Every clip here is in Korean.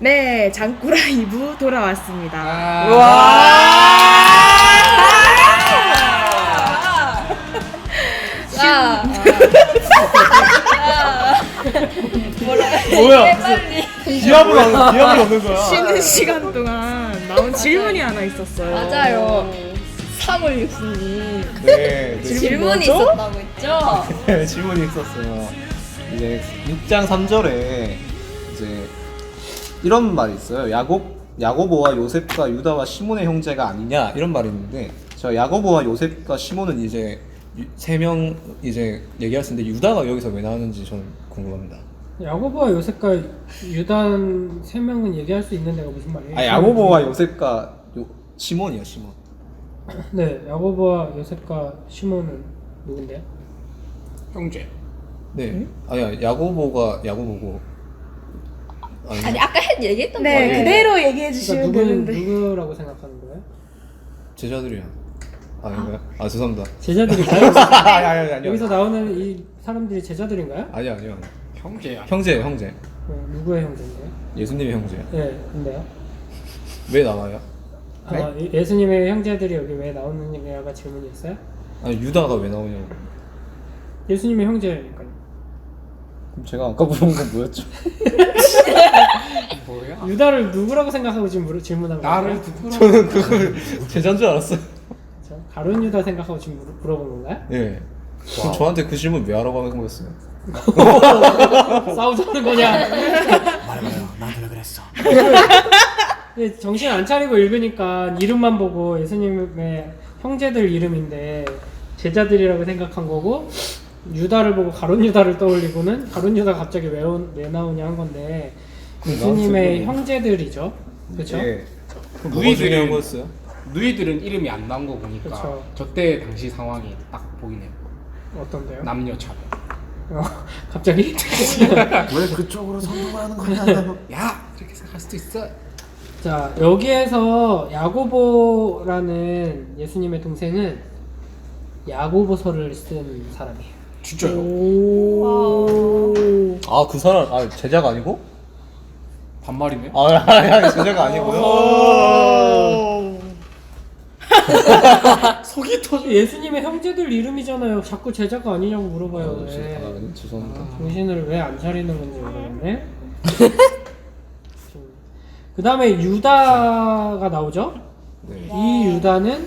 네, 장꾸라 2부 돌아왔습니다. 뭐야? 기합을 얻는 거야. 쉬는 시간 동안 나온 질문이 하나 있었어요. 맞아요. 사물 육수님 네, 질문이 있었다고 했죠? 네, 질문이 있었어요. 이제 6장 3절에 이제 이런 말이 있어요. 야고보와 요셉과 유다와 시몬의 형제가 아니냐 이런 말이 있는데, 저 야고보와 요셉과 시몬은 이제 세 명 이제 얘기할 수 있는데 유다가 여기서 왜 나오는지 저는 궁금합니다. 야고보와 요셉과 유단 세 명은 얘기할 수 있는 데가 무슨 말이에요? 아, 야고보와 요셉과 시몬이요, 시몬. 네, 야고보와 요셉과 시몬은 누군데요? 형제. 네. 아니야, 야고보가 야고보고. 아니 아까 얘기했던 네, 거예요. 그대로 얘기해 그러니까 주시면 누군 되는데. 누구라고 생각하는 거예요? 제자들이야. 아닌가요? 아, 죄송합니다. 제자들인가요? 아니. 여기서 나오는 이 사람들이 제자들인가요? 아니요. 형제야. 형제예요, 형제. 누구의 형제인데요? 예수님의 형제요. 네, 근데요? 왜 나와요? 아, 예수님의 형제들이 여기 왜 나오느냐가 질문이었어요? 아니, 유다가 왜 나오냐고. 예수님의 형제니까요. 그럼 제가 아까 물어본 건 뭐였죠? 뭐야? 유다를 누구라고 생각하고 지금 질문한 거예요? 나를 누구라고? 저는 그걸 제자인 줄 알았어요. 그렇죠? 가룟 유다 생각하고 지금 물어본 건가요? 예. 그럼 저한테 그 질문 왜 하라고 하는 거였어요? 싸우자는 거냐? 말해봐요. 나한테 왜 그랬어? 근데 정신 안 차리고 읽으니까 이름만 보고 예수님의 형제들 이름인데 제자들이라고 생각한 거고, 유다를 보고 가룟 유다를 떠올리고는 가룟 유다 갑자기 왜 나오냐 한 건데, 예수님의 형제들이죠. 그렇죠? 예. 그럼 뭐가 중요한 거였어요? 누이들은 이름이 안 나온 거 보니까 그쵸. 저때 당시 상황이 딱 보이네요. 어떤데요? 남녀 차별. 갑자기? 왜 그쪽으로 선동하는 거냐? 야 이렇게 생각할 수도 있어. 자, 여기에서 야고보라는 예수님의 동생은 야고보서를 쓴 사람이에요. 진짜요? 아, 그 사람 제자가 아니고? 반말이네. 아니, 제자가 아니고요. 속이 터져. 예수님의 형제들 이름이잖아요. 자꾸 제자가 아니냐고 물어봐요. 왜. 죄송합니다. 정신을 왜 안 차리는 건지 모르겠네. 그 다음에 유다가 나오죠? 네. 이 유다는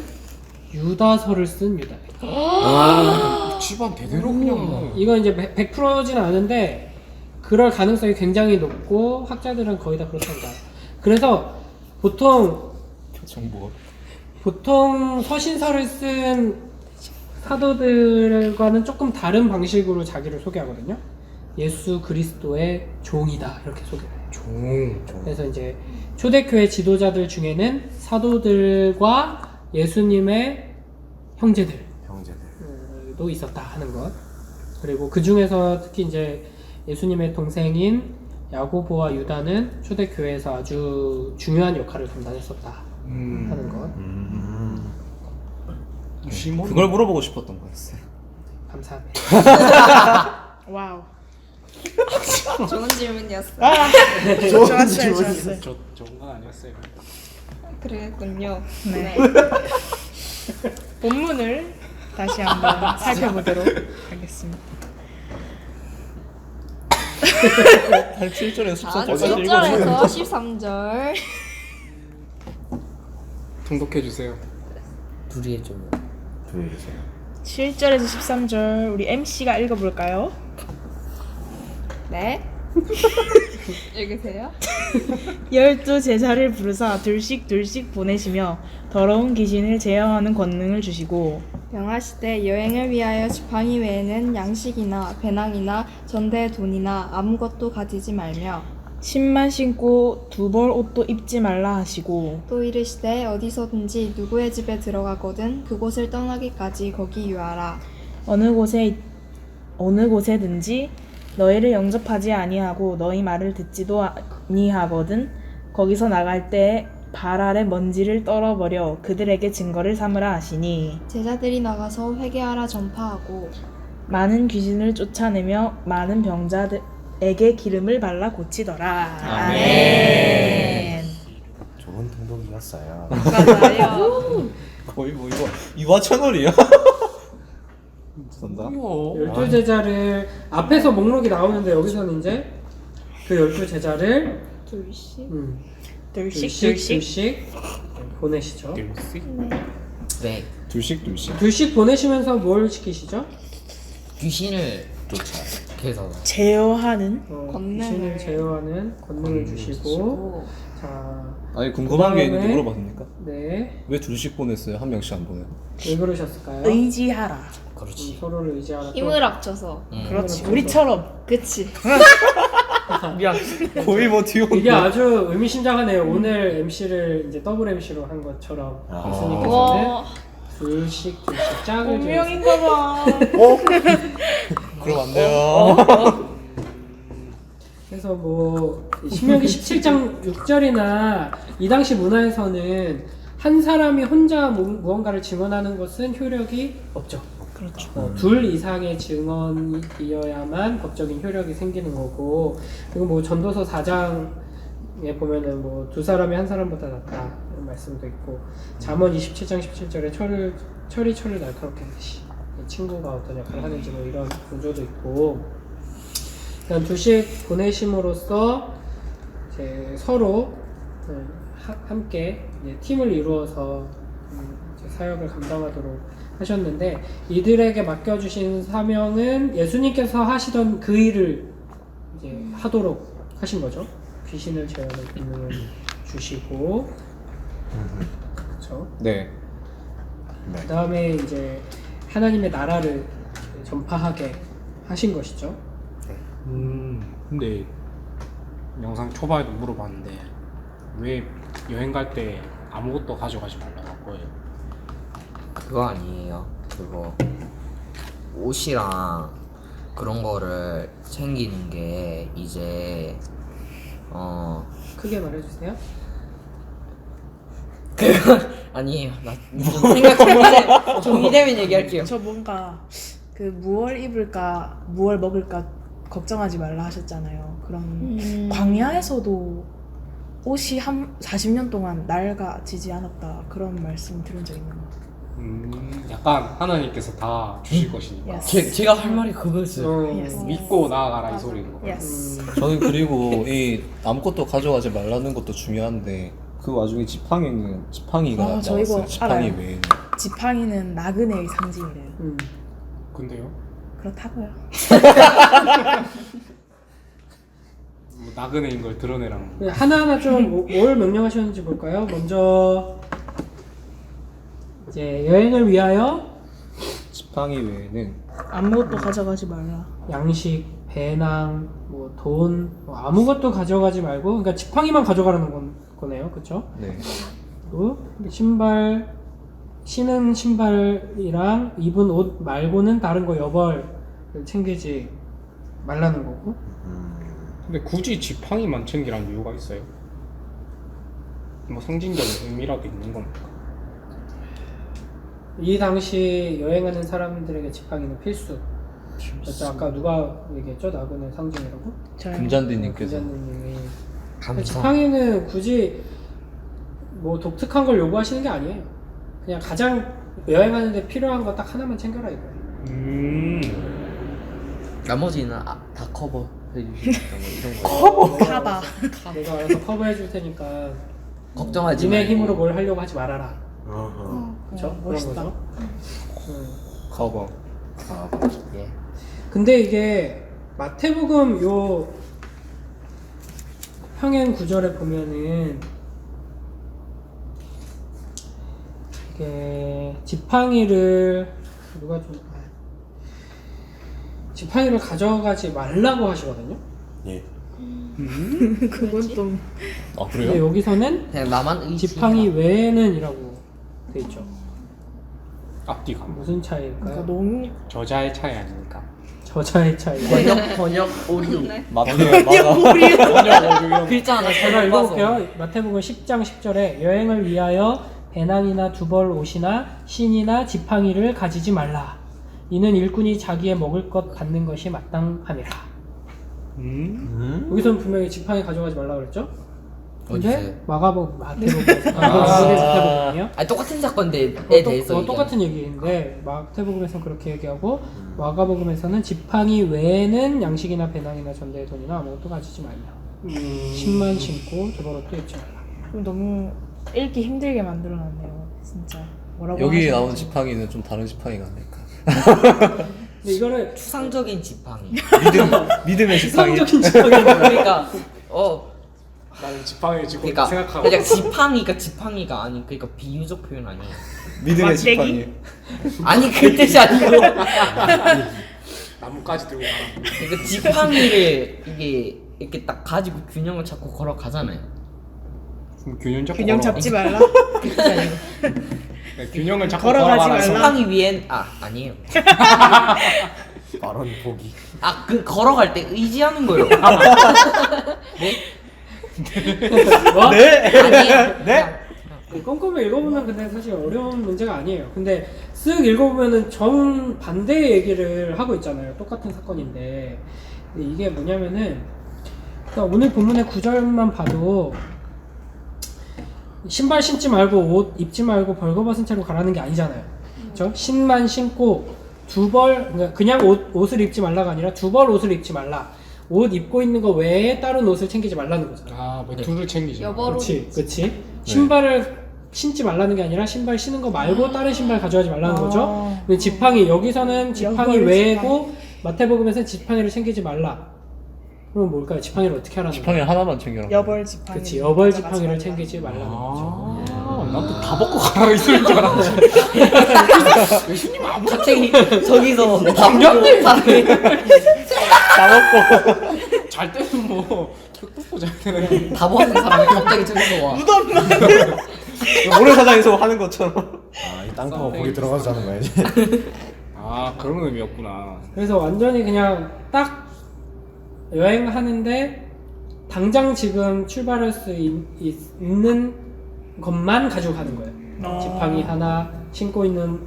유다서를 쓴 유다예요. 집안 대대로 그냥. 이건 이제 100%진 않은데 그럴 가능성이 굉장히 높고 학자들은 거의 다 그렇다고 봐요. 그래서 보통 서신서를 쓴 사도들과는 조금 다른 방식으로 자기를 소개하거든요. 예수 그리스도의 종이다 이렇게 소개해요. 그래서 이제 초대교회 지도자들 중에는 사도들과 예수님의 형제들도 있었다 하는 것. 그리고 그 중에서 특히 이제 예수님의 동생인 야고보와 유다는 초대교회에서 아주 중요한 역할을 감당했었다 하는 것. 시몬. 그걸 물어보고 싶었던 거였어요. 감사합니다. 와우. 좋은 질문이었어요. 좋았어요. 저 좋은 건 아니었어요. 그랬군요. 네. 본문을 다시 한번 살펴보도록 하겠습니다. 7절에서 자, 14절까지 7절에서 13절. 통독해 주세요. 7절에서 13절 우리 MC가 읽어볼까요? 네. 읽으세요. 12 제자를 부르사 둘씩 보내시며 더러운 귀신을 제어하는 권능을 주시고, 명하시되 여행을 위하여 지팡이 외에는 양식이나 배낭이나 전대 돈이나 아무것도 가지지 말며 신만 신고 두벌 옷도 입지 말라 하시고, 또 이르시되 어디서든지 누구의 집에 들어가거든 그곳을 떠나기까지 거기 유하라. 어느 곳에든지 너희를 영접하지 아니하고 너희 말을 듣지도 아니하거든 거기서 나갈 때에 발 아래 먼지를 떨어버려 그들에게 증거를 삼으라 하시니, 제자들이 나가서 회개하라 전파하고 많은 귀신을 쫓아내며 많은 병자들에게 기름을 발라 고치더라. 아멘. 좋은 통독이었어요. 맞아요. 거의 뭐 이거 이화 채널이야? 죄송합니다. 뭐야? 12제자를 앞에서 목록이 나오는데 여기서는 이제 그 12제자를 둘씩. 둘씩 보내시죠. 네. 둘씩 보내시면서 뭘 시키시죠? 귀신을 그래서 제어하는 권능을. 귀신을 제어하는 권능을 주시고 자, 아니 궁금한 게 있는데 그다음에- 물어봤습니까? 네, 왜 둘씩 보냈어요? 한 명씩 안 보내요? 왜 그러셨을까요? 의지하라. 그렇지. 서로를 의지하라. 힘을 합쳐서. 그렇지. 그렇죠. 우리처럼. 그치. 미안. 거의 뭐 뒤에 이게 아주 의미심장하네요. 오늘 MC를 이제 더블 MC로 한 것처럼 아. 예수님께서는 와. 둘씩 짝을 지어서 운명인가 봐. 그럼 안 돼요. 그래서 뭐 신명기 17장 6절이나 이 당시 문화에서는 한 사람이 혼자 무언가를 증언하는 것은 효력이 없죠. 그렇죠. 둘 이상의 증언이어야만 법적인 효력이 생기는 거고, 그리고 뭐 전도서 4장에 보면은 뭐 두 사람이 한 사람보다 낫다 이런 말씀도 있고, 잠언 27장 17절에 철이 날카롭게 하듯이 친구가 어떤 역할을 하는지 뭐 이런 구조도 있고, 그냥 둘씩 보내심으로써 이제 서로 함께 이제 팀을 이루어서 이제 사역을 감당하도록 하셨는데, 이들에게 맡겨주신 사명은 예수님께서 하시던 그 일을 이제 하도록 하신 거죠. 귀신을 제어하는 기능을 주시고, 그렇죠. 네. 그 다음에 이제 하나님의 나라를 전파하게 하신 것이죠. 근데 영상 초반에도 물어봤는데 왜 여행 갈 때 아무것도 가져가지 말라고 할 거예요? 그거 아니에요. 그거 옷이랑 그런 거를 챙기는 게 이제 크게 말해주세요. 아니에요. 나좀 생각 좀 이대면 얘기할게요. 저 뭔가 그 무얼 입을까, 무얼 먹을까 걱정하지 말라 하셨잖아요. 그럼 광야에서도 옷이 40년 동안 낡아지지 않았다 그런 말씀 들은 적 있는 것 같아요. 약간 하나님께서 다 주실 것이니까 제가 할 말이 그거였어요. Yes. 믿고 나아가라 이 소리인 거. Yes. 저는 그리고 이 아무것도 가져가지 말라는 것도 중요한데 그 와중에 지팡이가 아, 저 나왔어요. 이거 지팡이 알아요. 외에는. 지팡이는 나그네의 상징이래요. 근데요? 그렇다고요. 뭐 나그네인 걸 드러내라는 거. 네, 하나하나 좀 뭘 명령하셨는지 볼까요? 먼저 이제 여행을 위하여 지팡이 외에는 아무것도 가져가지 말라. 양식, 배낭, 뭐 돈, 뭐 아무것도 가져가지 말고, 그러니까 지팡이만 가져가라는 거네요, 그렇죠? 네. 그리고 신은 신발이랑 입은 옷 말고는 다른 거 여벌을 챙기지 말라는 거고. 근데 굳이 지팡이만 챙기라는 이유가 있어요? 뭐 상징적인 의미라도 있는 겁니까? 이 당시 여행하는 사람들에게 지팡이는 필수. 그렇죠? 아까 누가 얘기했죠? 나그네 상징이라고? 저요. 금잔디님께서 기자님이. 감사. 지팡이는 굳이 뭐 독특한 걸 요구하시는 게 아니에요. 그냥 가장 여행하는데 필요한 거 딱 하나만 챙겨라 이거예요. 나머지는 다 커버 해주시니까 뭐 이런 거. 카바. 내가 알아서 커버해 줄 테니까 걱정하지 니네 말고. 힘으로 뭘 하려고 하지 말아라. 그렇죠? 그런 멋있다. 거죠. 커버. 예. 근데 이게 마태복음 요 평행 구절에 보면은 이게 지팡이를 가져가지 말라고 하시거든요. 예. 그건 좀 아 근데 그래요? 여기서는 그냥 나만 의지해라. 지팡이 외에는 이라고 돼 있죠. 앞뒤가 무슨 그러니까 차이일까요? 너무 저자의 차이 아닙니까? 저자의 차이. 번역 오류. 맞네. 맞아. 글자 하나 제가 잘못 봐서. 읽어볼게요. 마태복음 10장 10절에 여행을 위하여 배낭이나 두벌 옷이나 신이나 지팡이를 가지지 말라. 이는 일꾼이 자기의 먹을 것 받는 것이 마땅함이라. 여기서는 분명히 지팡이 가져가지 말라 그랬죠? 근데 어디서요? 마태복음에서 마태복음이요? 아 똑같은 사건에 대해서 똑같은 얘기인데 마태복음에서는 그렇게 얘기하고 마가복음에서는 지팡이 외에는 양식이나 배낭이나 전대의 돈이나 아무것도 가지지 말라. 신만 신고 두벌 옷도 입지 말라. 그럼 너무 읽기 힘들게 만들어놨네요. 진짜 뭐라고 여기 하셨는지. 나온 지팡이는 좀 다른 지팡이가 아닐까. 근데 이거를 추상적인 지팡이. 믿음의 지팡이. 추상적인 지팡이. 그러니까 나는 지팡이 지고 그러니까 생각하고 그냥 지팡이가 아니 그러니까 비유적 표현 아니에요. 믿음의 막대기? 지팡이. 아니 그 뜻이 아니고 나뭇가지 들고 가라. 그러니까 지팡이를 이게 이렇게 딱 가지고 균형을 잡고 걸어가잖아요. 그럼 균형 잡고 균형 걸어가. 잡지 말라. 그 뜻이 아니고 네, 균형을 잡고 걸어가지 걸어가라. 말라. 지팡이 위엔 아니에요. 발언 보기. 그 걸어갈 때 의지하는 거요. 네? 뭐? 아니에요. 네? 꼼꼼히 읽어보면 근데 사실 어려운 문제가 아니에요. 근데 쓱 읽어보면은 정반대의 얘기를 하고 있잖아요. 똑같은 사건인데. 근데 이게 뭐냐면은 그러니까 오늘 본문의 구절만 봐도 신발 신지 말고 옷 입지 말고 벌거벗은 채로 가라는 게 아니잖아요. 그렇죠? 신만 신고 그러니까 그냥 옷을 입지 말라가 아니라 두 벌 옷을 입지 말라. 옷 입고 있는 거 외에 다른 옷을 챙기지 말라는 거잖아요. 뭐 둘을 챙기죠. 여벌 옷. 그렇지. 신발을 신지 말라는 게 아니라 신발 신는 거 말고 다른 신발 가져가지 말라는 거죠. 근데 지팡이 여기서는 지팡이 여벌 외에고 마태복음에서는 지팡이를 챙기지 말라. 그럼 뭘까요? 지팡이를 어떻게 하라는 지팡이 거예요? 하나만 챙겨라. 여벌 지팡이. 그렇지. 여벌 지팡이를 챙기지 말라는 거죠. 난또 다 벗고 가라고 있을 줄 알았지. 갑자기 저기서 담력님 사람이 잘 때는 뭐 흑도포 잘 때는 다 벗은 사람이 갑자기 저기서 와. 모래사장에서 하는 것처럼. 이 땅파가 거기 들어가서 자는 거야 이제. 그런 의미였구나. 그래서 완전히 그냥 딱 여행하는데 당장 지금 출발할 수 있는 것만 가지고 가는 거예요. 지팡이 하나, 신고 있는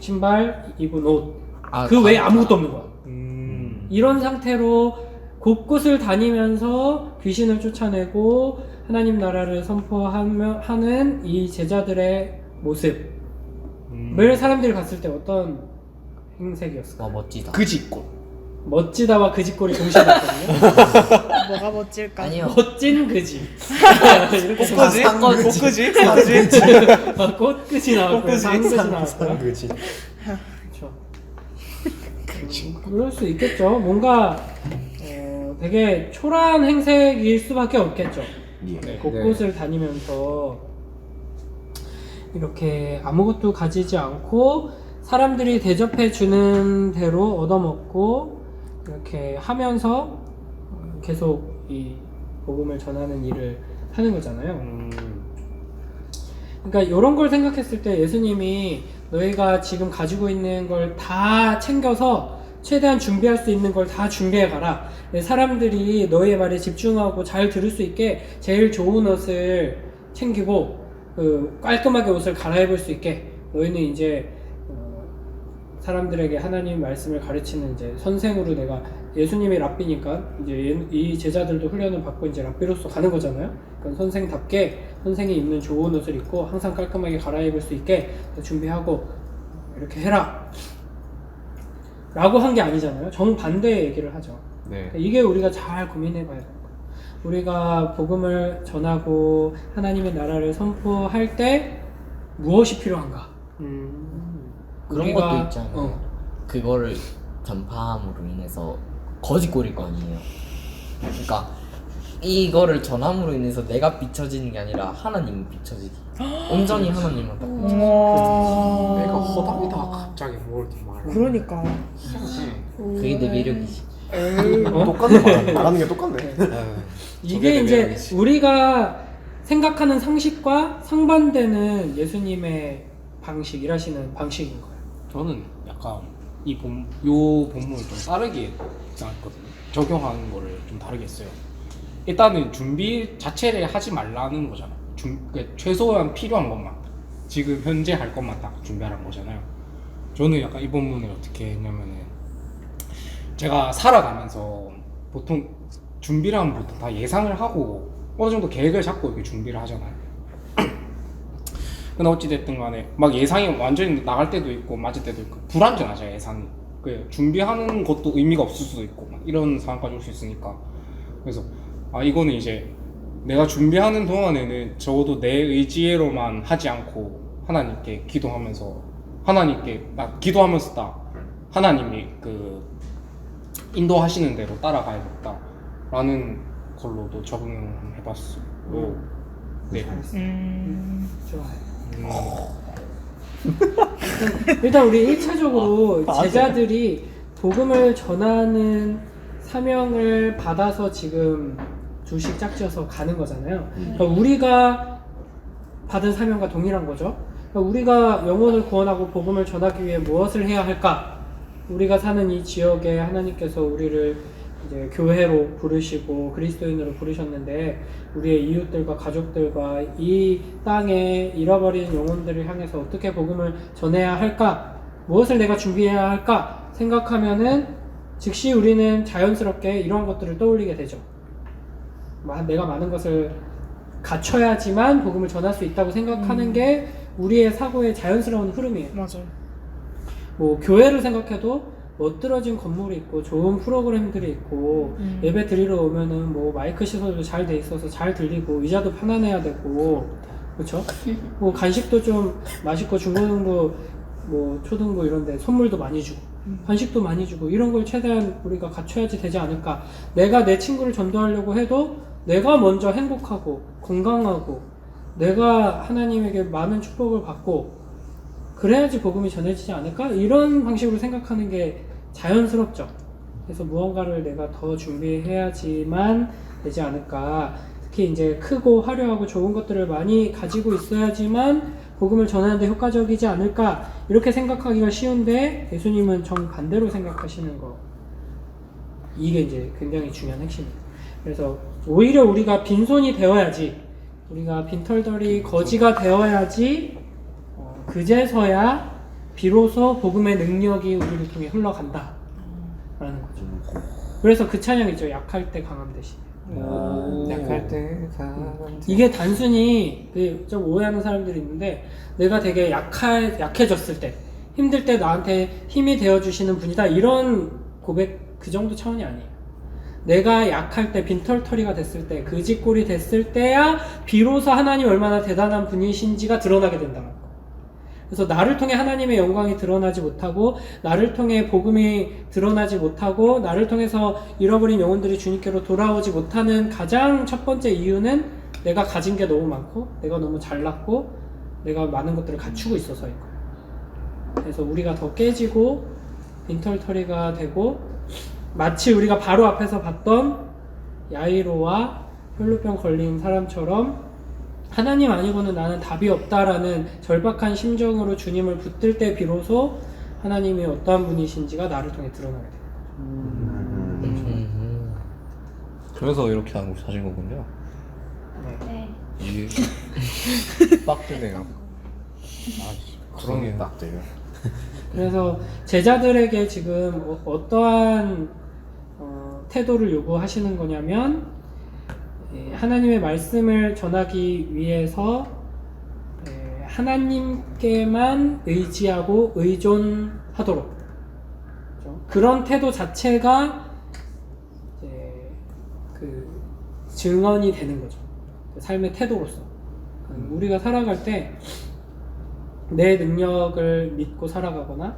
신발, 입은 옷. 그 외에 아무것도 없는 거야. 이런 상태로 곳곳을 다니면서 귀신을 쫓아내고 하나님 나라를 선포하는 이 제자들의 모습을 사람들이 봤을 때 어떤 행색이었을까? 와 멋지다. 그지꽃. 멋지다와 그지꼴이 동시에 나왔거든요. 뭐가 멋질까? 아니요. 멋진 그지. 꽃그지? 꽃그지? 꽃그지? 꽃그지 나왔고요. 상그지 나왔고요. 그지. 그렇죠. 그럴 수 있겠죠. 뭔가 되게 초라한 행색일 수밖에 없겠죠. 예. 곳곳을 다니면서 이렇게 아무것도 가지지 않고 사람들이 대접해 주는 대로 얻어먹고 이렇게 하면서 계속 이 복음을 전하는 일을 하는 거잖아요. 그러니까 이런 걸 생각했을 때 예수님이 너희가 지금 가지고 있는 걸 다 챙겨서 최대한 준비할 수 있는 걸 다 준비해 가라. 사람들이 너희의 말에 집중하고 잘 들을 수 있게 제일 좋은 옷을 챙기고 깔끔하게 옷을 갈아입을 수 있게 너희는 이제 사람들에게 하나님 말씀을 가르치는 이제 선생으로 내가 예수님이 랍비니까 이제 이 제자들도 훈련을 받고 이제 랍비로서 가는 거잖아요. 그러니까 선생답게 선생이 입는 좋은 옷을 입고 항상 깔끔하게 갈아입을 수 있게 준비하고 이렇게 해라 라고 한 게 아니잖아요. 정반대의 얘기를 하죠. 네. 이게 우리가 잘 고민해 봐야 돼요. 우리가 복음을 전하고 하나님의 나라를 선포할 때 무엇이 필요한가? 그런 우리가- 것도 있잖아요. 그거를 전파함으로 인해서 거짓골일 거 아니에요. 그러니까 이거를 전함으로 인해서 내가 비춰지는 게 아니라 하나님이 비춰지기. 온전히 하나님만 딱 비춰지기. 내가 허당이다 갑자기 뭘 이렇게 말해. 그러니까. 그게 내 매력이지. 똑같네. 말하는 게 똑같네. 이게 이제 우리가 생각하는 상식과 상반되는 예수님의 방식, 일하시는 방식인 거예요. 저는 약간 요 본문을 좀 다르게 생각했거든요. 적용하는 거를 좀 다르게 했어요. 일단은 준비 자체를 하지 말라는 거잖아요. 그러니까 최소한 필요한 것만, 지금 현재 할 것만 딱 준비하라는 거잖아요. 저는 약간 이 본문을 어떻게 했냐면은, 제가 살아가면서 보통 준비를 하면 보통 다 예상을 하고 어느 정도 계획을 잡고 이렇게 준비를 하잖아요. 근데 어찌됐든 간에 막 예상이 완전히 나갈 때도 있고 맞을 때도 있고 불안정하죠 예상이. 그 준비하는 것도 의미가 없을 수도 있고 막 이런 상황까지 올 수 있으니까. 그래서 이거는 이제 내가 준비하는 동안에는 적어도 내 의지로만 하지 않고 하나님께 기도하면서 하나님께 나 기도하면서 하나님이 그 인도하시는 대로 따라가야겠다라는 걸로도 적응해봤어요. 네. 좋아요. 일단 우리 1차적으로 제자들이 복음을 전하는 사명을 받아서 지금 둘씩 짝지어서 가는 거잖아요. 그러니까 우리가 받은 사명과 동일한 거죠. 그러니까 우리가 영혼을 구원하고 복음을 전하기 위해 무엇을 해야 할까? 우리가 사는 이 지역에 하나님께서 우리를 이제 교회로 부르시고 그리스도인으로 부르셨는데 우리의 이웃들과 가족들과 이 땅에 잃어버린 영혼들을 향해서 어떻게 복음을 전해야 할까? 무엇을 내가 준비해야 할까? 생각하면은 즉시 우리는 자연스럽게 이러한 것들을 떠올리게 되죠. 내가 많은 것을 갖춰야지만 복음을 전할 수 있다고 생각하는 게 우리의 사고의 자연스러운 흐름이에요. 맞아요. 뭐 교회를 생각해도 멋들어진 건물이 있고 좋은 프로그램들이 있고 예배 드리러 오면은 뭐 마이크 시설도 잘 돼 있어서 잘 들리고 의자도 편안해야 되고 그렇죠? 뭐 간식도 좀 맛있고 중고등부 뭐 초등부 이런데 선물도 많이 주고 간식도 많이 주고 이런 걸 최대한 우리가 갖춰야지 되지 않을까. 내가 내 친구를 전도하려고 해도 내가 먼저 행복하고 건강하고 내가 하나님에게 많은 축복을 받고 그래야지 복음이 전해지지 않을까? 이런 방식으로 생각하는 게 자연스럽죠. 그래서 무언가를 내가 더 준비해야지만 되지 않을까. 특히 이제 크고 화려하고 좋은 것들을 많이 가지고 있어야지만 복음을 전하는데 효과적이지 않을까. 이렇게 생각하기가 쉬운데 예수님은 정반대로 생각하시는 거. 이게 이제 굉장히 중요한 핵심이에요. 그래서 오히려 우리가 빈손이 되어야지, 우리가 빈털털이 거지가 되어야지 그제서야 비로소 복음의 능력이 우리를 통해 흘러간다 라는 거죠. 그래서 그 찬양 있죠. 약할 때 강함 대신. 약할 때 이게 단순히 좀 오해하는 사람들이 있는데 내가 되게 약해졌을 때 힘들 때 나한테 힘이 되어주시는 분이다 이런 고백 그 정도 차원이 아니에요. 내가 약할 때 빈털터리가 됐을 때 그지꼴이 됐을 때야 비로소 하나님 얼마나 대단한 분이신지가 드러나게 된다는 거예요. 그래서 나를 통해 하나님의 영광이 드러나지 못하고 나를 통해 복음이 드러나지 못하고 나를 통해서 잃어버린 영혼들이 주님께로 돌아오지 못하는 가장 첫 번째 이유는 내가 가진 게 너무 많고 내가 너무 잘났고 내가 많은 것들을 갖추고 있어서인 거예요. 그래서 우리가 더 깨지고 빈털터리가 되고 마치 우리가 바로 앞에서 봤던 야이로와 혈루병 걸린 사람처럼 하나님 아니고는 나는 답이 없다라는 절박한 심정으로 주님을 붙들 때 비로소 하나님이 어떠한 분이신지가 나를 통해 드러나게 돼요. 그래서 이렇게 하고 사신 거군요. 네. 이게 빡대네요. 그런 게 딱 돼요. 그래서 제자들에게 지금 어떠한 태도를 요구하시는 거냐면 하나님의 말씀을 전하기 위해서 하나님께만 의지하고 의존하도록 그런 태도 자체가 그 증언이 되는 거죠. 삶의 태도로서 우리가 살아갈 때 내 능력을 믿고 살아가거나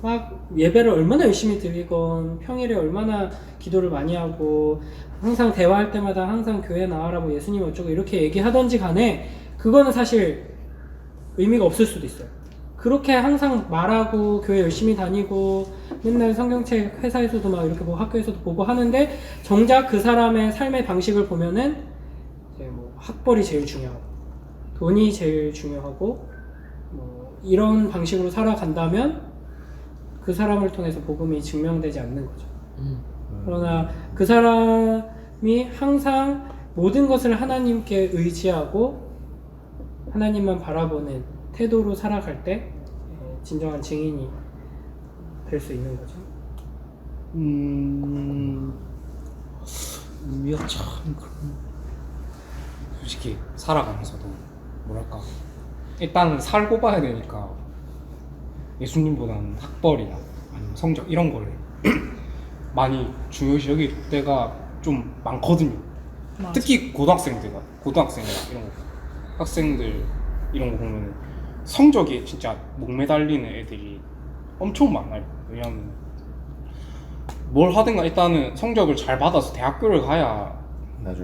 막 예배를 얼마나 열심히 드리건 평일에 얼마나 기도를 많이 하고 항상 대화할 때마다 항상 교회 나와라 뭐 예수님 어쩌고 이렇게 얘기하던지 간에 그거는 사실 의미가 없을 수도 있어요. 그렇게 항상 말하고 교회 열심히 다니고 맨날 성경책 회사에서도 막 이렇게 보고 학교에서도 보고 하는데 정작 그 사람의 삶의 방식을 보면은 이제 뭐 학벌이 제일 중요하고 돈이 제일 중요하고 뭐 이런 방식으로 살아간다면 그 사람을 통해서 복음이 증명되지 않는 거죠. 그러나 그 사람이 항상 모든 것을 하나님께 의지하고 하나님만 바라보는 태도로 살아갈 때 진정한 증인이 될 수 있는 거죠. 의미가 참 솔직히 살아가면서도 뭐랄까 일단 살고 봐야 되니까 예수님보다는 학벌이나 아니면 성적 이런 거를 많이 중요시 여길 때가 좀 많거든요. 맞아. 특히 고등학생이나 이런 거 학생들 이런 거 보면 성적이 진짜 목매달리는 애들이 엄청 많아요. 왜냐하면 뭘 하든가 일단은 성적을 잘 받아서 대학교를 가야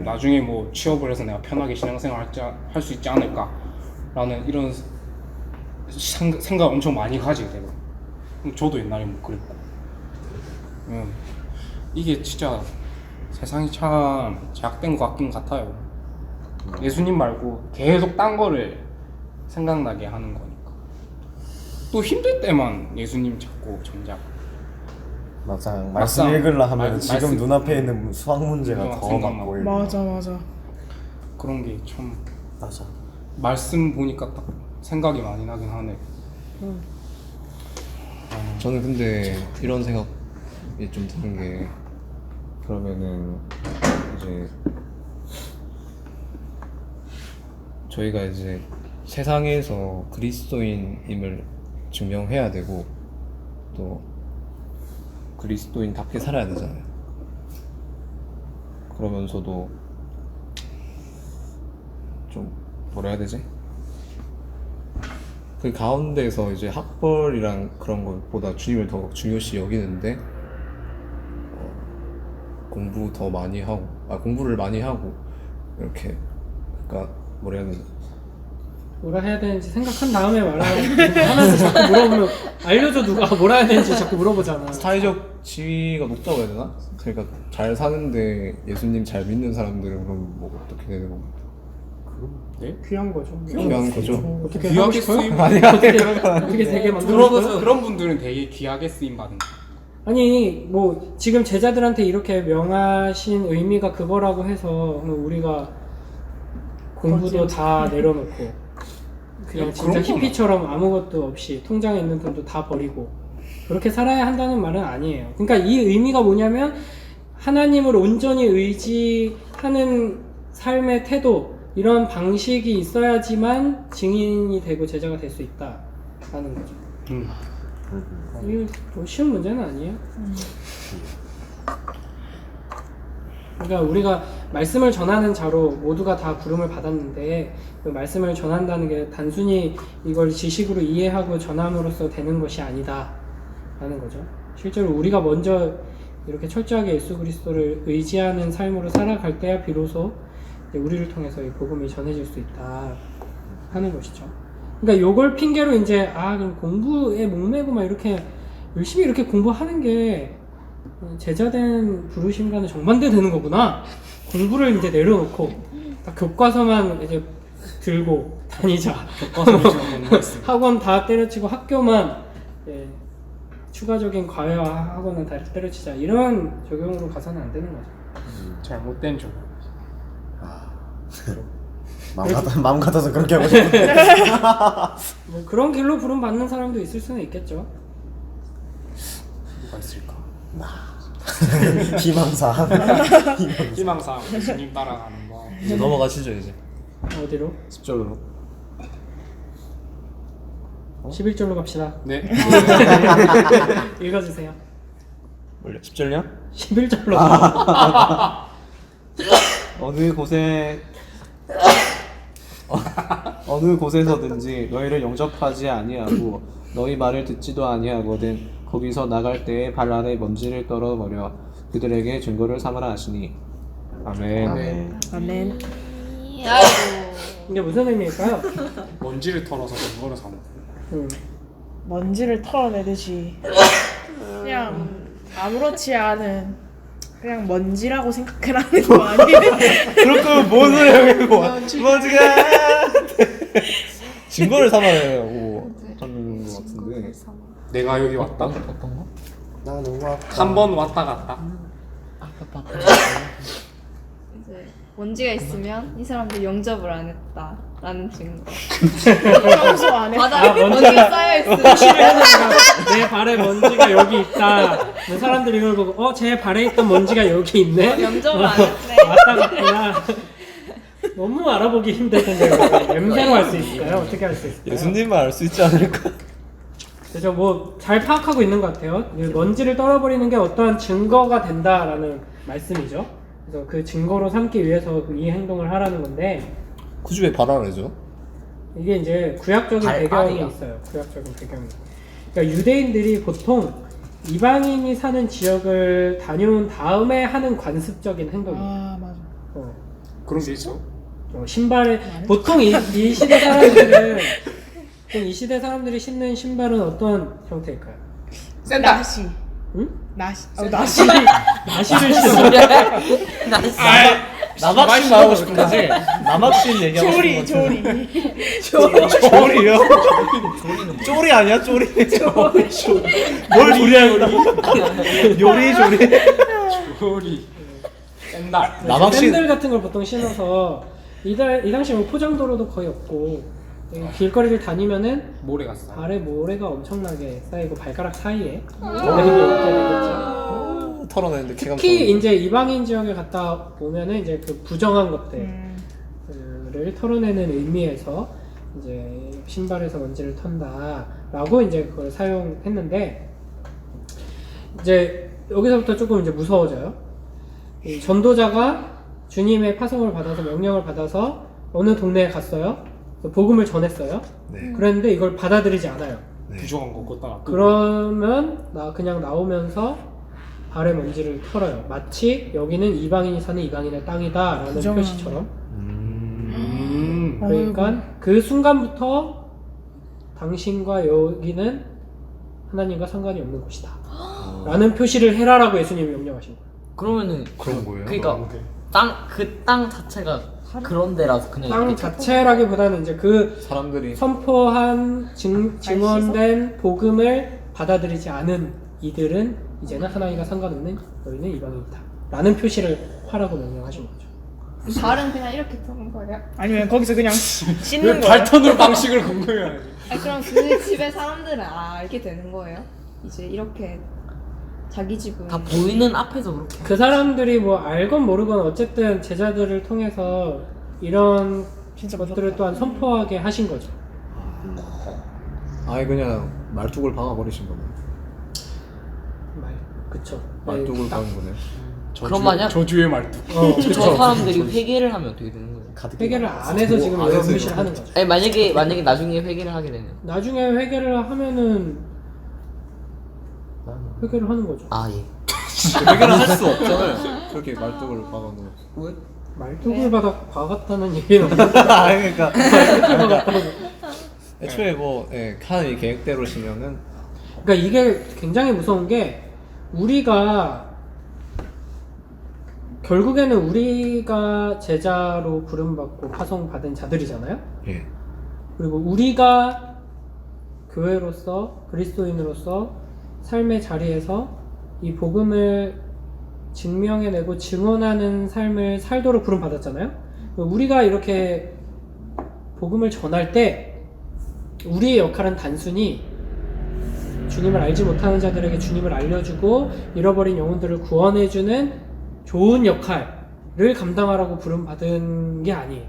나중에 뭐 취업을 해서 내가 편하게 신앙생활 할 수 있지 않을까라는 이런 생각 엄청 많이 가지게 되고 저도 옛날에 뭐 그랬고 이게 진짜 세상이 참 제약된 것 같긴 같아요. 예수님 말고 계속 딴 거를 생각나게 하는 거니까 또 힘들 때만 예수님 찾고 정작 막상 말씀 막상 읽으려 하면 지금 말씀- 눈앞에 있는 수학 문제가 문제가 더 생각나고. 막 보이고. 맞아. 그런 게 참 맞아. 말씀 보니까 딱 생각이 많이 나긴 하네. 저는 근데 이런 생각이 좀 드는 게 그러면은 이제 저희가 이제 세상에서 그리스도인임을 증명해야 되고 또 그리스도인답게 살아야 되잖아요. 그러면서도 좀 뭐라 해야 되지? 그 가운데서 이제 학벌이랑 그런 것보다 주님을 더 중요시 여기는데 공부 더 많이 하고 공부를 많이 하고 이렇게 그러니까 뭐라 해야 되나 뭐라 해야 되는지 생각한 다음에 하면서 자꾸 물어보면 알려줘 누가 뭐라 해야 되는지 자꾸 물어보잖아. 사회적 지위가 높다고 해야 되나? 그러니까 잘 사는데 예수님 잘 믿는 사람들은 그럼 뭐 어떻게 되는 건가? 귀한 거죠. 귀한 거죠. 어떻게 귀하게 하고 싶어요? 쓰임 아니야 어떻게 그런 건 아닌데. 어떻게 되게 만들고 싶어요? 그런 분들은 되게 귀하게 쓰임 받은 거. 아니 뭐 지금 제자들한테 이렇게 명하신 의미가 그거라고 해서 우리가 공부도 다 내려놓고 그냥 진짜 그런 건 히피처럼 아무것도 없이 통장에 있는 돈도 다 버리고 그렇게 살아야 한다는 말은 아니에요. 그러니까 이 의미가 뭐냐면 하나님을 온전히 의지하는 삶의 태도 이런 방식이 있어야지만 증인이 되고 제자가 될 수 있다라는 거죠. 이거 뭐 쉬운 문제는 아니에요. 그러니까 우리가 말씀을 전하는 자로 모두가 다 부름을 받았는데 그 말씀을 전한다는 게 단순히 이걸 지식으로 이해하고 전함으로써 되는 것이 아니다 라는 거죠. 실제로 우리가 먼저 이렇게 철저하게 예수 그리스도를 의지하는 삶으로 살아갈 때야 비로소 이제 우리를 통해서 이 복음이 전해질 수 있다 하는 것이죠. 그러니까 요걸 핑계로 이제 그럼 공부에 목매고 막 이렇게 열심히 이렇게 공부하는 게 제자된 부르심과는 정반대 되는 거구나. 공부를 이제 내려놓고 딱 교과서만 이제 들고 다니자. 학원 다 때려치고 학교만 추가적인 과외와 학원은 다 때려치자. 이런 적용으로 가서는 안 되는 거죠. 잘못된 적. 마음 같아서 그렇게 하고 싶은데. 뭐 그런 길로 부름 받는 사람도 있을 수는 있겠죠. 누가 있을까? 희망사. 희망사 예수님 따라가는 거. 이제 넘어가시죠 이제 어디로? 10절로 11절로 갑시다. 네. 읽어주세요. 원래 10절이야? 11절로. 어느 곳에서든지 너희를 영접하지 아니하고 너희 말을 듣지도 아니하거든 거기서 나갈 때에 발 아래 먼지를 떨어버려 그들에게 증거를 삼으라 하시니 아멘. 아멘. 이게 무슨 의미일까요? 먼지를 털어서 그거를 사는. 먼지를 털어내듯이 그냥 아무렇지 않은 그냥 먼지라고 생각하라는 거 아니에요? 그럴 거면 뭔 소리야 먼지가 증거를 삼아라고 하는 것 같은데 내가 여기 왔다. 어떤 거? 나는 왔다. 한 번 왔다 갔다. 이제 먼지가 있으면 이 사람들 영접을 안 했다라는 증거. 평소 안에 바닥에 먼지가 쌓여 있으면 내 발에 먼지가 여기 있다. 사람들이 이걸 보고 제 발에 있던 먼지가 여기 있네. 영접을 안 했네. 왔다 갔구나. 너무 알아보기 힘들 텐데 냄새로 할 수 있을까요? 어떻게 할 수 있을까요? 예수님만 알 수 있지 않을까? 그래서 뭐 잘 파악하고 있는 것 같아요. 이 먼지를 떨어버리는 게 어떠한 증거가 된다라는 말씀이죠. 그래서 그 증거로 삼기 위해서 이 행동을 하라는 건데 굳이 왜 발언해죠? 이게 이제 구약적인 배경이 발발이요? 있어요. 구약적인 배경이. 그러니까 유대인들이 보통 이방인이 사는 지역을 다녀온 다음에 하는 관습적인 행동이에요. 아 맞아. 그런 게 있어? 신발을 보통 이 시대 사람들은 보통 이 시대 사람들이 신는 신발은 어떤 형태일까요? 샌다. 나시. 응? 나시. 나시 나시를 신는 남학신 말하고 싶은 거지? 남학신 얘기하고 싶은 조리 거지? 조리. 쪼리요? 쪼리 아니야 쪼리? 뭘 조리하는 거야? 요리 조리? 조리. 샌달. 남학신 샌들 같은 걸 보통 신어서 이 당시 뭐 포장도로도 거의 없고 길거리를 다니면은 모래 갔어. 발에 모래가 엄청나게 쌓이고 발가락 사이에 모래가 있게 되겠죠. 털어내는데 특히 이제 이방인 지역에 갔다 보면은 이제 그 부정한 것들을 털어내는 의미에서 이제 신발에서 먼지를 턴다라고 이제 그걸 사용했는데 이제 여기서부터 조금 이제 무서워져요. 이 전도자가 주님의 파송을 받아서 명령을 받아서 어느 동네에 갔어요. 그래서 복음을 전했어요. 네. 그랬는데 이걸 받아들이지 않아요. 부정한 거 걷다 놔. 그러면 그냥 나오면서 발에 먼지를 털어요. 마치 여기는 이방인이 사는 이방인의 땅이다라는 부정한 표시처럼. 음. 그러니까 그 순간부터 당신과 여기는 하나님과 상관이 없는 곳이다. 라는 표시를 해라라고 예수님이 명령하신 거예요. 그러면은 그런 거예요? 그러니까 그 땅 자체가 그런 데라서 그냥 땅 이렇게 자체라기보다는 이제 그 사람들이 선포한 증언된 복음을 받아들이지 않은 이들은 이제는 하나님과 상관없는 너희는 이방인이다 라는 표시를 하라고 명령하신 거죠. 발은 그냥 이렇게 터는 거예요? 아니면 거기서 그냥 씻는 거예요? 발턴으로 방식을 궁금해하지. 아니 그럼 그 집의 사람들은 알게 되는 거예요? 이제 이렇게 자기 집은 다 보이는 앞에서 그렇게 그 사람들이 뭐 알건 모르건 어쨌든 제자들을 통해서 이런 진짜 것들을 또한 선포하게 하신 거죠. 아예 그냥 말뚝을 박아버리신 거네. 그쵸. 말뚝을 박은 거네. 그럼 만약 저주의 말뚝. 그쵸. 저 사람들이 회개를 하면 어떻게 되는 거예요? 회개를 안 해서 지금 안 이런 해서 표시를 이거. 하는 거죠. 아니 만약에 나중에 회개를 하게 되면 나중에 회개를 하면은 회개를 하는 거죠. 아 예. 회개를 할 수 없잖아요. 그렇게 말뚝을 박아놓은. 왜? 말뚝을 받아 박았다는 얘기는 없는데 아니 그러니까 애초에 뭐 하나님 계획대로시면은 그러니까 이게 굉장히 무서운 게 우리가 결국에는 우리가 제자로 부름받고 파송받은 자들이잖아요. 예. 그리고 우리가 교회로서 그리스도인으로서 삶의 자리에서 이 복음을 증명해내고 증언하는 삶을 살도록 부름받았잖아요. 우리가 이렇게 복음을 전할 때 우리의 역할은 단순히 주님을 알지 못하는 자들에게 주님을 알려주고 잃어버린 영혼들을 구원해주는 좋은 역할을 감당하라고 부름받은 게 아니에요.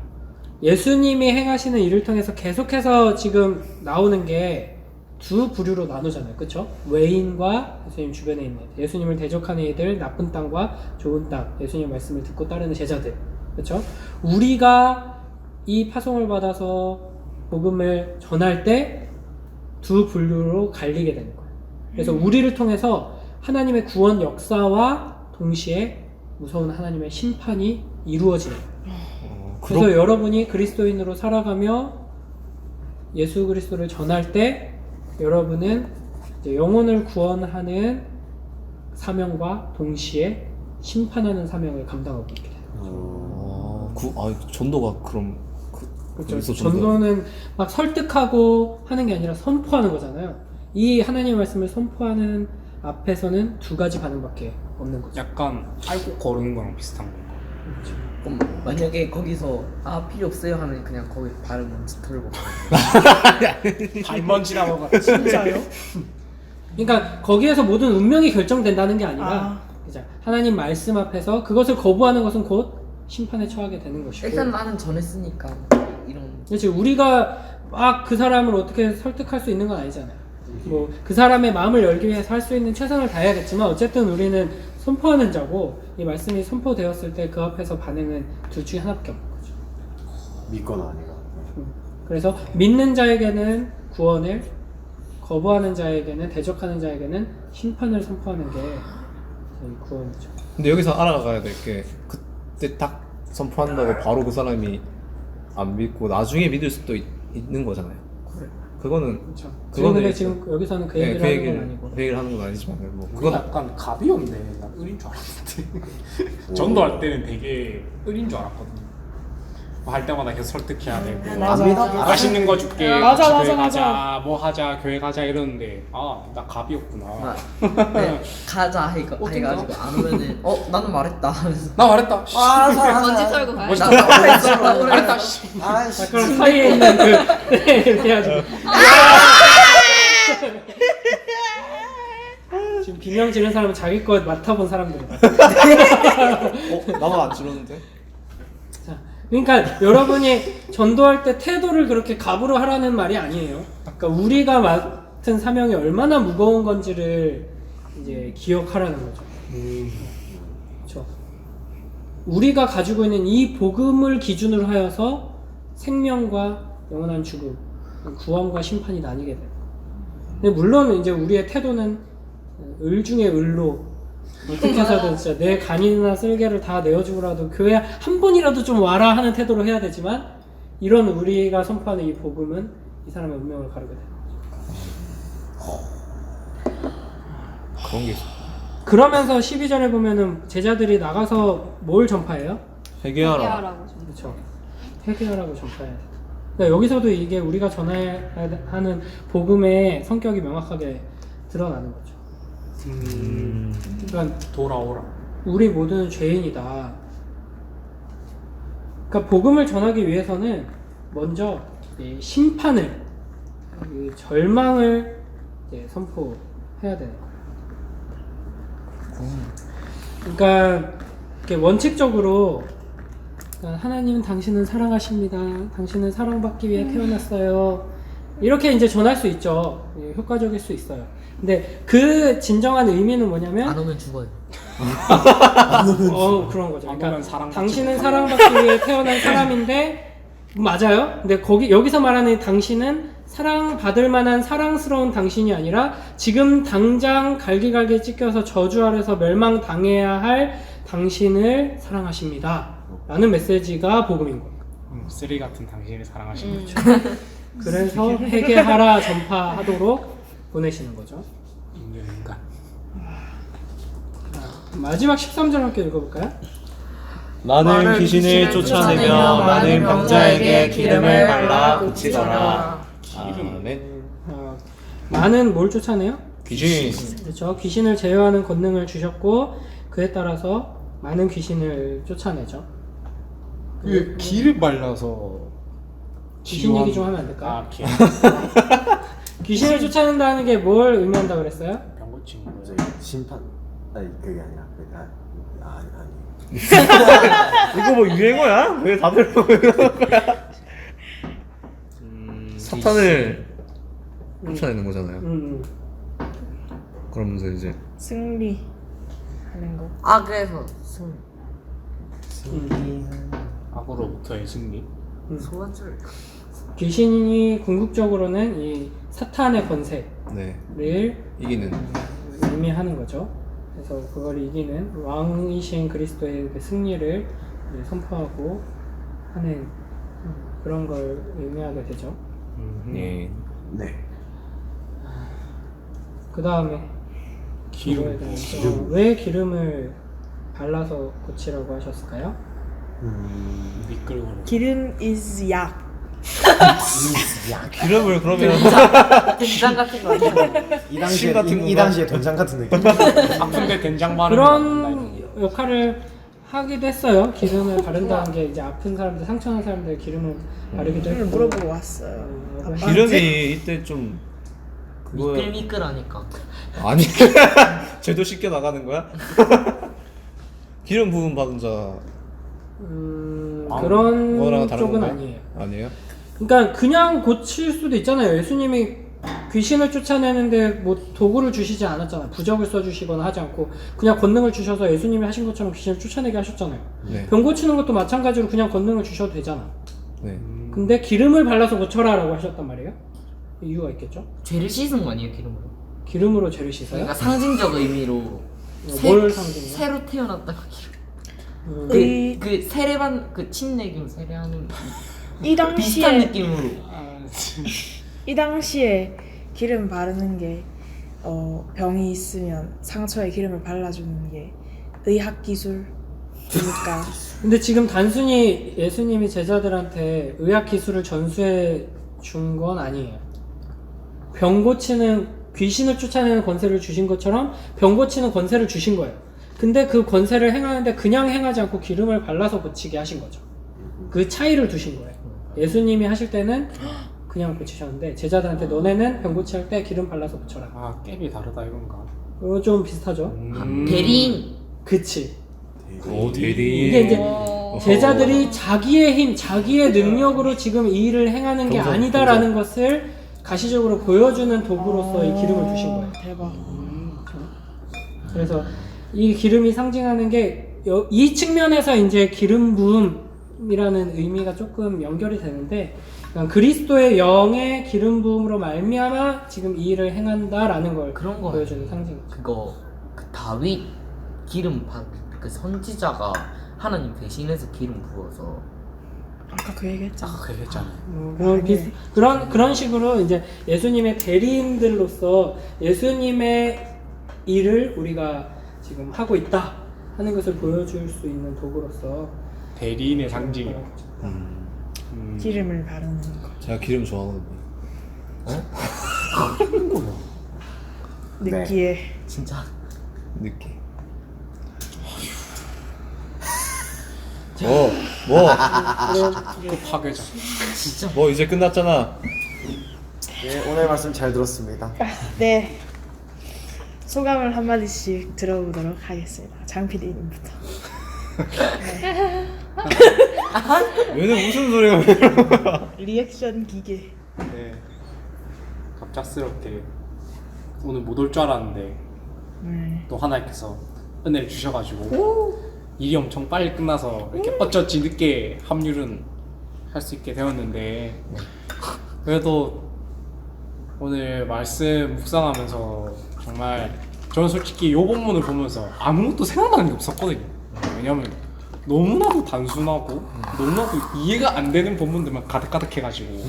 예수님이 행하시는 일을 통해서 계속해서 지금 나오는 게 두 부류로 나누잖아요. 그쵸? 외인과 예수님 주변에 있는 예수님을 대적하는 이들, 나쁜 땅과 좋은 땅, 예수님 말씀을 듣고 따르는 제자들. 그쵸? 우리가 이 파송을 받아서 복음을 전할 때 두 분류로 갈리게 되는 거예요. 그래서 우리를 통해서 하나님의 구원 역사와 동시에 무서운 하나님의 심판이 이루어지는 거예요. 그래서 여러분이 그리스도인으로 살아가며 예수 그리스도를 전할 때 여러분은 이제 영혼을 구원하는 사명과 동시에 심판하는 사명을 감당하고 있게 돼요. 전도가 그럼 그렇죠. 거기서 전도는 막 설득하고 하는 게 아니라 선포하는 거잖아요. 이 하나님의 말씀을 선포하는 앞에서는 두 가지 반응밖에 없는 거죠. 약간 알고 거르는 거랑 비슷한 건가? 그럼 만약에 거기서 필요 없어요 하면 그냥 거기 발을 먼지 털고 발먼지라고 같이. 진짜요? 그러니까 거기에서 모든 운명이 결정된다는 게 아니라 아. 그죠? 하나님 말씀 앞에서 그것을 거부하는 것은 곧 심판에 처하게 되는 것이고. 일단 나는 전했으니까 이런. 그렇지. 우리가 막 그 사람을 어떻게 설득할 수 있는 건 아니잖아요. 뭐 그 사람의 마음을 열기 위해서 할 수 있는 최선을 다해야겠지만 어쨌든 우리는 선포하는 자고 이 말씀이 선포되었을 때 그 앞에서 반응은 둘 중에 하나밖에 없는 거죠. 믿거나 아니가. 그래서 믿는 자에게는 구원을, 거부하는 자에게는, 대적하는 자에게는 심판을 선포하는 게 저희 구원이죠. 근데 여기서 알아가야 될 게 그때 딱 선포한다고 바로 그 사람이 안 믿고 나중에 믿을 수도 있는 거잖아요. 그거는 그렇죠. 그거는 근데 지금 여기서는 그 얘기를 하는 건 아니고. 그 얘기를 하는 건 아니지만 뭐 그건 그건 약간 갑이 없네. 난 을인 줄 알았는데. 전도할 때는 되게 을인 줄 알았거든요. 뭐할 때마다 계속 설득해야 되고 맞아. 맛있는 거 줄게, 맞아, 같이 맞아, 교회 맞아. 가자, 뭐 하자, 교회 가자 이러는데 나 갑이었구나. 네, 가자 해가지고 안 오면은 나는 말했다 하면서. 나 말했다. 먼지 털고 가요. 멋있다. 나 말했다. 씨. 그럼 사이에 있는 그 이렇게 해가지고 지금 비명 지른 사람은 자기 것 맡아본 사람들이다. 나만 안 지렀는데? 자, 그러니까 여러분이 전도할 때 태도를 그렇게 갑으로 하라는 말이 아니에요. 그러니까 우리가 맡은 사명이 얼마나 무거운 건지를 이제 기억하라는 거죠. 그렇죠. 우리가 가지고 있는 이 복음을 기준으로 하여서 생명과 영원한 죽음, 구원과 심판이 나뉘게 돼요. 근데 물론 이제 우리의 태도는 을 중에 을로 어떻게 해서든 진짜 내 간이나 쓸개를 다 내어주고라도 교회 한 번이라도 좀 와라 하는 태도로 해야 되지만 이런 우리가 선포하는 이 복음은 이 사람의 운명을 가르게 돼요. 그런 게 있어. 그러면서 12절에 보면은 제자들이 나가서 뭘 전파해요? 회개하라. 회개하라고 좀. 그렇죠. 회개하라고 전파해야 돼. 그러니까 여기서도 이게 우리가 전해야 하는 복음의 성격이 명확하게 드러나는 거죠. 그러니까 돌아오라. 우리 모두는 죄인이다. 그러니까 복음을 전하기 위해서는 먼저 이 심판을, 이 절망을 이제 선포해야 되는 거예요. 그러니까 이렇게 원칙적으로 그러니까 하나님은 당신은 사랑하십니다. 당신은 사랑받기 위해 태어났어요. 이렇게 이제 전할 수 있죠. 예, 효과적일 수 있어요. 근데 그 진정한 의미는 뭐냐면 안 오면 죽어요. 그런 거죠. 안 그러니까 오면 사랑받지 당신은 못하고. 사랑받기 위해 태어난 사람인데 맞아요. 근데 여기서 말하는 당신은 사랑받을 만한 사랑스러운 당신이 아니라 지금 당장 갈기갈기 찢겨서 저주 아래서 멸망당해야 할 당신을 사랑하십니다. 라는 메시지가 복음인 거예요. 쓰리 같은 당신을 사랑하시는 거죠. 그래서 회개하라 전파하도록 보내시는 거죠. 인간. 마지막 13절 함께 읽어볼까요? 많은 귀신을 쫓아내며 많은 병자에게 기름을 발라 고치더라. 아멘. 많은 뭘 쫓아내요? 귀신. 그렇죠. 귀신을 제어하는 권능을 주셨고 그에 따라서 많은 귀신을 쫓아내죠. 그 기를 발라서 귀신 얘기 좀 하면 안 될까요? 아, 기. 귀신을 쫓아낸다는 게 뭘 의미한다 그랬어요? 병 고치는 거죠. 저기 심판 아니 그게 아니라 아니. 이거 뭐 유행어야? 왜 다들 그러는 거야? 사탄을 쫓아내는 거잖아요. 그러면서 이제 승리하는 거. 그래서 악으로부터의 승리. 소환줄. 귀신이 궁극적으로는 이 사탄의 권세를 네 이기는. 의미하는 거죠. 그래서 그걸 이기는 왕이신 그리스도의 그 승리를 이제 선포하고 하는 그런 걸 의미하게 되죠. 예. 네. 그 다음에 기름. 왜 기름을 발라서 고치라고 하셨을까요? 미끌거려. 기름 is 약. 기름을 그러면 된장 같은 거 아니야? 이 당시에 같은 이 건가? 당시에 된장 같은 느낌. 아픈데 된장 바르면 그런 역할을 하기도 했어요. 기름을 바른다는 게 이제 아픈 사람들, 상처난 사람들 기름을 바르기도 오늘 했고. 물어보고 왔어요. 아빠한테. 기름이 이때 좀 그거 미끌미끌하니까. 아니 쟤도 씻겨 나가는 거야? 기름 부음 받은 자 그런 그거랑 다른 쪽은 건가요? 아니에요. 아니에요? 그러니까 그냥 고칠 수도 있잖아요. 예수님이 귀신을 쫓아내는데 뭐 도구를 주시지 않았잖아요. 부적을 써주시거나 하지 않고 그냥 권능을 주셔서 예수님이 하신 것처럼 귀신을 쫓아내게 하셨잖아요. 네. 병 고치는 것도 마찬가지로 그냥 권능을 주셔도 되잖아. 네. 근데 기름을 발라서 고쳐라라고 하셨단 말이에요. 이유가 있겠죠? 죄를 씻은 거 아니에요 기름으로? 기름으로 죄를 씻어요? 그러니까 상징적 의미로 뭘 상징해요? 새로 태어났다고 기름. 의- 그 세례반 그 침례금 세례하는 이 비슷한 당시에 느낌으로. 이 당시에 기름 바르는 게 병이 있으면 상처에 기름을 발라주는 게 의학 기술이니까. 근데 지금 단순히 예수님이 제자들한테 의학 기술을 전수해 준 건 아니에요. 병 고치는 귀신을 쫓아내는 권세를 주신 것처럼 병 고치는 권세를 주신 거예요. 근데 그 권세를 행하는데 그냥 행하지 않고 기름을 발라서 고치게 하신 거죠. 그 차이를 두신 거예요. 예수님이 하실 때는 그냥 고치셨는데 제자들한테 너네는 병 고치할 때 기름 발라서 고쳐라. 아 갭이 다르다 이건가? 그거 좀 비슷하죠? 대리인. 그치. 오 대리. 이게 이제 제자들이 자기의 힘, 자기의 능력으로 지금 이 일을 행하는 게 경성, 아니다라는 것을 가시적으로 보여주는 도구로서 이 기름을 주신 거예요. 대박. 그래서 이 기름이 상징하는 게 이 측면에서 이제 기름 부음이라는 의미가 조금 연결이 되는데 그러니까 그리스도의 영의 기름 부음으로 말미암아 지금 이 일을 행한다라는 걸 그런 거 보여주는 상징. 그거 그 다윗 기름 그 선지자가 하나님 대신해서 기름 부어서 아까 그 얘기했잖아. 그 얘기했잖아요. 그런 식으로 이제 예수님의 대리인들로서 예수님의 일을 우리가 지금 하고 있다 하는 것을 보여줄 수 있는 도구로서 대리인의 상징이요. 기름을 바르는 거. 제가 기름 좋아하거든요. 느끼해. 진짜 느끼. 뭐 그 파괴자. 진짜 뭐 이제 끝났잖아. 네, 오늘 말씀 잘 들었습니다. 네. 소감을 한마디씩 들어보도록 하겠습니다. 장 PD님부터. 얘는 무슨 소리가? 리액션 기계. 네. 갑작스럽게 오늘 못 올 줄 알았는데 네. 또 하나님께서 은혜를 주셔가지고 일이 엄청 빨리 끝나서 이렇게 어쩌지 늦게 합류는 할 수 있게 되었는데 그래도 오늘 말씀 묵상하면서 정말 저는 솔직히 이 본문을 보면서 아무것도 생각나는 게 없었거든요. 왜냐면 너무나도 단순하고 너무나도 이해가 안 되는 본문들만 가득가득해가지고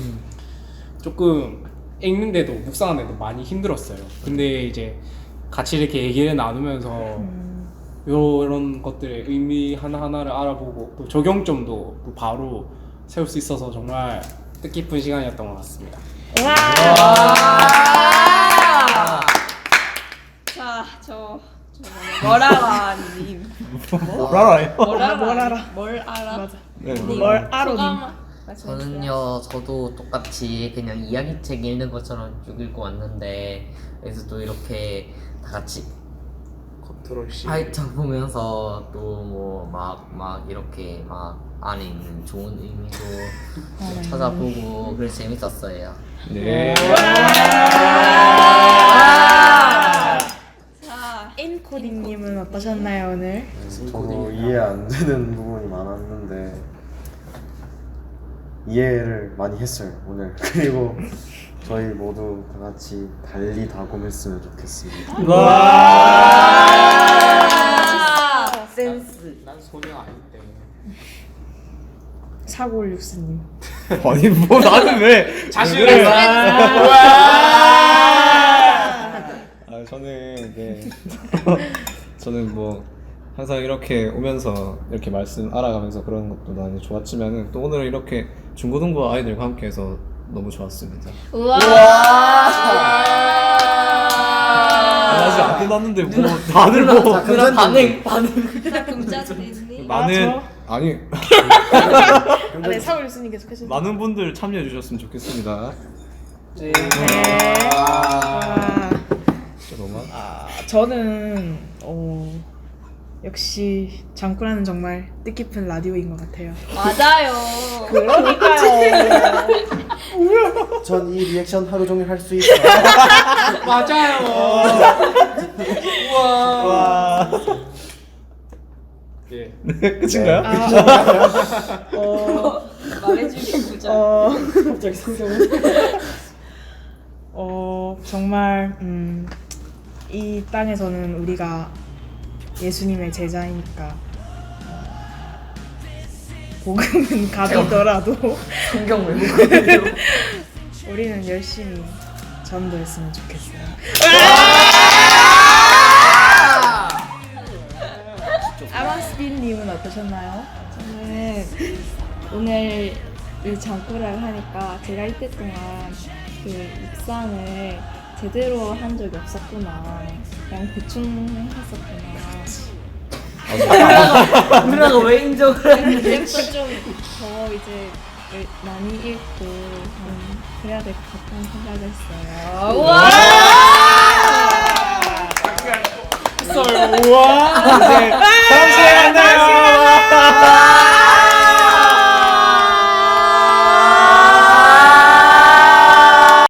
조금 읽는데도 묵상하는데도 많이 힘들었어요. 근데 이제 같이 이렇게 얘기를 나누면서 이런 것들의 의미 하나하나를 알아보고 또 적용점도 또 바로 세울 수 있어서 정말 뜻깊은 시간이었던 것 같습니다. 자, 저 뭐라라님. 뭘 알아요? 뭘 알아? 뭘 알아? 맞아. 네. 뭘 알아? 소감 말씀해주세요. 저는요 저도 똑같이 그냥 이야기책 읽는 것처럼 쭉 읽고 왔는데 그래서 또 이렇게 다 같이 컨트롤 C. 파이터 보면서 또 뭐 막 이렇게 막 안에 있는 좋은 의미도 좀 찾아보고 그래서 재밌었어요. 네. 자, 인코딩님은 어떠셨나요 오늘? 저도 이해 안 되는 부분이 많았는데 이해를 많이 했어요 오늘. 그리고 저희 모두 다 같이 달리 다곰했으면 좋겠습니다. 센스. 난 소녀 아닌데. 사골육수님. 아니 뭐 나는 왜 자신을 그래? 아, 저는 네. 저는 뭐 항상 이렇게 오면서 이렇게 말씀 알아가면서 그런 것도 많이 좋았지만은 또 오늘 이렇게 중고등부 아이들과 함께해서 너무 좋았습니다. 우와. 아직 안 끝났는데 뭐 다들 뭐 그런 반응 금자님. 많은 아니 아, 네, 사골육수님 계속하시죠. 많은 분들 참여해 주셨으면 좋겠습니다. 네. 아, 진짜 너무 저는 역시 장꾸라는 정말 뜻깊은 라디오인 것 같아요. 맞아요. 그러니까요. 전 이 리액션 하루 종일 할 수 있어요. 맞아요. 우와. 와. 예. 끝인가요? 말해주기 부자. 갑자기 성경을. 정말 이 땅에서는 우리가 예수님의 제자이니까 복음은 가비더라도 성경 외우고 우리는 열심히 전도했으면 좋겠어요. 아마스빈님은 어떠셨나요? 저는 오늘 이 장꾸를 하니까 제가 이때 동안 그 묵상을 제대로 한 적이 없었구나. 그냥 대충 했었구나. 누나가 왜 인정을 해? 그래서 좀 더 이제 많이 읽고 그래야 될 것 같다는 생각을 했어요. 우와! 우와.